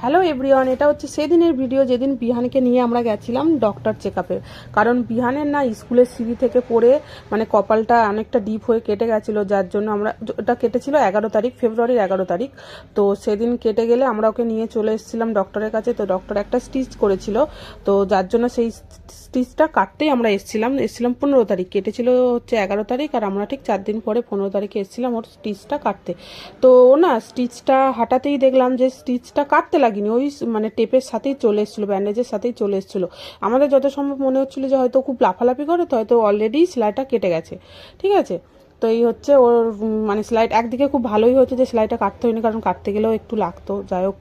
Hello everyone, এটা হচ্ছে সেদিনের ভিডিও যেদিন বিহানকে নিয়ে আমরা গেছিলাম ডক্টর চেকআপে। কারণ বিহানের না স্কুলের সিঁড়ি থেকে পড়ে মানে কপালটা অনেকটা ডিপ হয়ে কেটে গেছিলো, যার জন্য আমরা, ওটা কেটেছিল 11 তারিখ, ফেব্রুয়ারির 11 তারিখ। তো সেদিন কেটে গেলে আমরা ওকে নিয়ে চলে এসেছিলাম ডক্টরের কাছে। তো ডক্টর একটা স্টিচ করেছিল, তো যার জন্য সেই স্টিচটা কাটতেই আমরা এসেছিলাম 15 তারিখ, কেটেছিল হচ্ছে 11 তারিখ, আর আমরা ঠিক 4 দিন পরে 15 তারিখে এসেছিলাম ওর স্টিচটা কাটতে। তো ও না স্টিচটা হাঁটাতেই দেখলাম যে স্টিচটা কাটতে লাগেনি, ওই মানে টেপের সাথেই চলে এসেছিলো, ব্যান্ডেজের সাথেই চলে এসেছিলো। আমাদের যত সম্ভব মনে হচ্ছিলো যে হয়তো খুব লাফালাফি করে, তো হয়তো অলরেডি সেলাইটা কেটে গেছে। ঠিক আছে, তো এই হচ্ছে ওর মানে সেলাই একদিকে খুব ভালোই হচ্ছে যে সেলাইটা কাটতে হয়নি, কারণ কাটতে গেলেও একটু লাগতো। যাই হোক,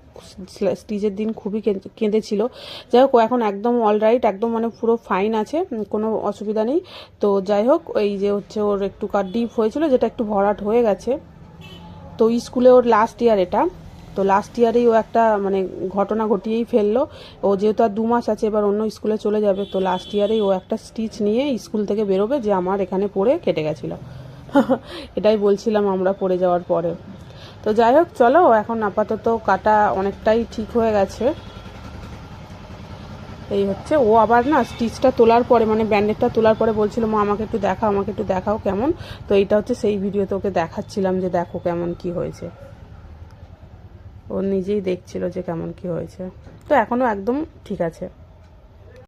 স্টিচের দিন খুবই কেঁদেছিল। যাই হোক, ও এখন একদম অলরাইট, একদম মানে পুরো ফাইন আছে, কোনো অসুবিধা নেই। তো যাই হোক, এই যে হচ্ছে ওর একটু ডিপ হয়েছিল, যেটা একটু ভরাট হয়ে গেছে। তো স্কুলে ওর লাস্ট ইয়ার এটা, তো লাস্ট ইয়ারেই ও একটা মানে ঘটনা ঘটিয়েই ফেললো। ও যেহেতু আর 2 মাস আছে, এবার অন্য স্কুলে চলে যাবে, তো লাস্ট ইয়ারেই ও একটা স্টিচ নিয়ে স্কুল থেকে বেরোবে যে আমার এখানে পড়ে কেটে গেছিলো। এটাই বলছিলাম আমরা পড়ে যাওয়ার পরে। তো যাই হোক, চলো, এখন আপাতত কাটা অনেকটাই ঠিক হয়ে গেছে। এই হচ্ছে, ও আবার না স্টিচটা তোলার পরে মানে ব্যান্ডেডটা তোলার পরে বলছিল, মা আমাকে একটু দেখাও, আমাকে একটু দেখাও কেমন। তো এইটা হচ্ছে সেই ভিডিওতে ওকে দেখাচ্ছিলাম যে দেখো কেমন কি হয়েছে। ও নিজেই দেখছিল যে কেমন কি হয়েছে। তো এখনও একদম ঠিক আছে।